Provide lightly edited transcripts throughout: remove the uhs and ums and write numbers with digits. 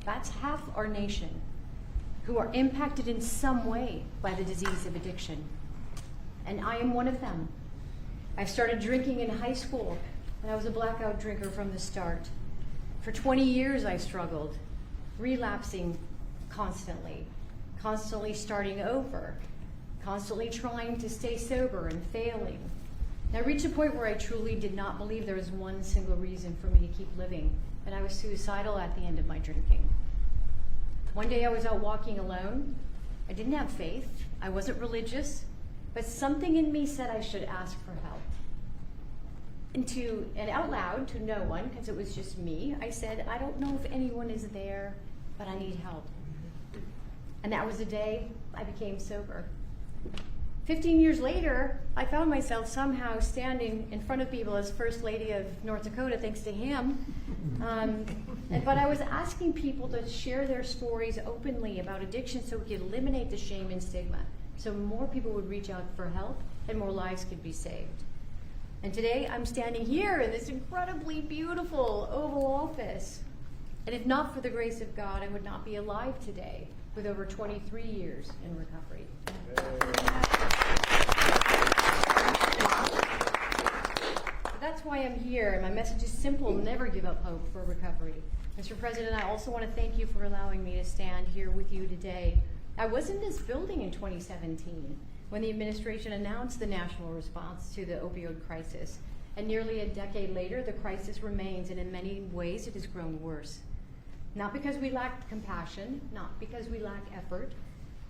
That's half our nation who are impacted in some way by the disease of addiction. And I am one of them. I started drinking in high school, and I was a blackout drinker from the start. For 20 years I struggled, relapsing constantly starting over, constantly trying to stay sober and failing. And I reached a point where I truly did not believe there was one single reason for me to keep living, and I was suicidal at the end of my drinking. One day I was out walking alone. I didn't have faith. I wasn't religious, but something in me said I should ask for help. And out loud to no one, because it was just me, I said, I don't know if anyone is there, but I need help. And that was the day I became sober. 15 years later, I found myself somehow standing in front of people as First Lady of North Dakota, thanks to him. But I was asking people to share their stories openly about addiction so we could eliminate the shame and stigma, so more people would reach out for help and more lives could be saved. And today I'm standing here in this incredibly beautiful Oval Office. And if not for the grace of God, I would not be alive today with over 23 years in recovery. That's why I'm here, and my message is simple: never give up hope for recovery. Mr. President, I also want to thank you for allowing me to stand here with you today. I was in this building in 2017 when the administration announced the national response to the opioid crisis. And nearly a decade later, the crisis remains, and in many ways it has grown worse. Not because we lacked compassion, not because we lack effort,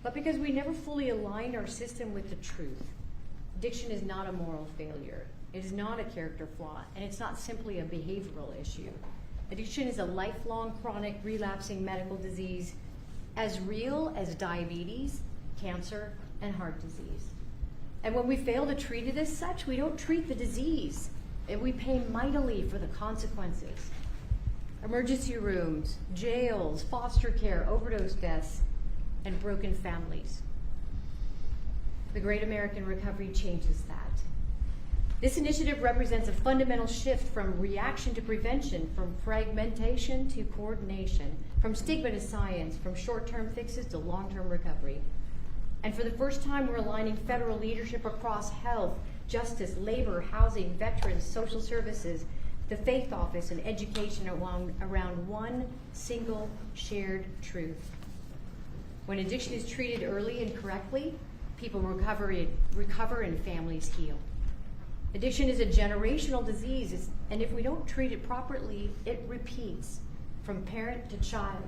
but because we never fully aligned our system with the truth. Addiction is not a moral failure. It is not a character flaw, and it's not simply a behavioral issue. Addiction is a lifelong, chronic, relapsing medical disease as real as diabetes, cancer, and heart disease. And when we fail to treat it as such, we don't treat the disease, and we pay mightily for the consequences. Emergency rooms, jails, foster care, overdose deaths, and broken families. The Great American Recovery changes that. This initiative represents a fundamental shift from reaction to prevention, from fragmentation to coordination, from stigma to science, from short-term fixes to long-term recovery. And for the first time, we're aligning federal leadership across health, justice, labor, housing, veterans, social services, the faith office, and education around one single shared truth. When addiction is treated early and correctly, people recover and families heal. Addiction is a generational disease, and if we don't treat it properly, it repeats from parent to child,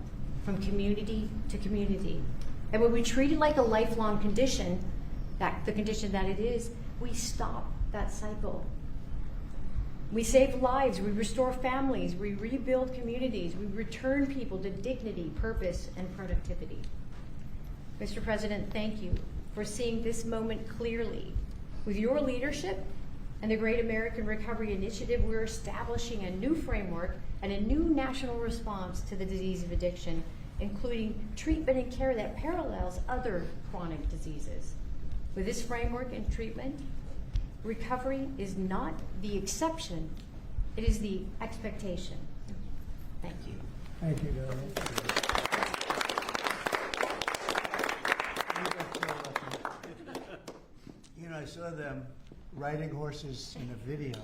from community to community. And when we treat it like a lifelong condition, the condition that it is, we stop that cycle. We save lives, we restore families, we rebuild communities, we return people to dignity, purpose, and productivity. Mr. President, thank you for seeing this moment clearly. With your leadership and the Great American Recovery Initiative, we're establishing a new framework and a new national response to the disease of addiction, including treatment and care that parallels other chronic diseases. With this framework and treatment, recovery is not the exception, it is the expectation. Thank you. Thank you, Darrell. You know, I saw them riding horses in a video,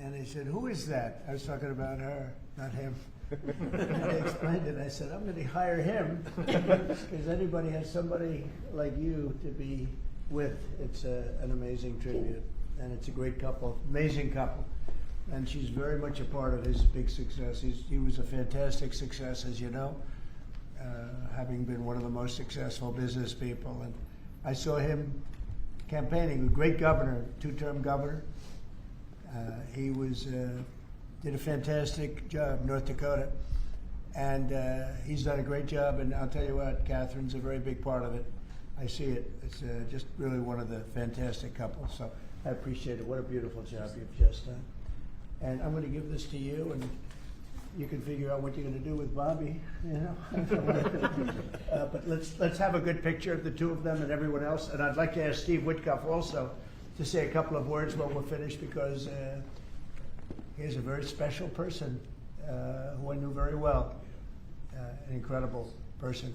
and they said, "Who is that?" I was talking about her, not him. And I explained it. I said, "I'm going to hire him because anybody has somebody like you to be with." It's an amazing tribute, and it's a great couple, amazing couple. And she's very much a part of his big success. He was a fantastic success, as you know, having been one of the most successful business people. And I saw him campaigning, a great governor, two-term governor. He did a fantastic job, North Dakota. And he's done a great job, and I'll tell you what, Catherine's a very big part of it. I see it. It's just really one of the fantastic couples. So I appreciate it. What a beautiful job you've just done. And I'm going to give this to you, and you can figure out what you're going to do with Bobby. You know. But let's have a good picture of the two of them and everyone else. And I'd like to ask Steve Whitcuff also to say a couple of words when we're finished, because he's a very special person who I knew very well. incredible person.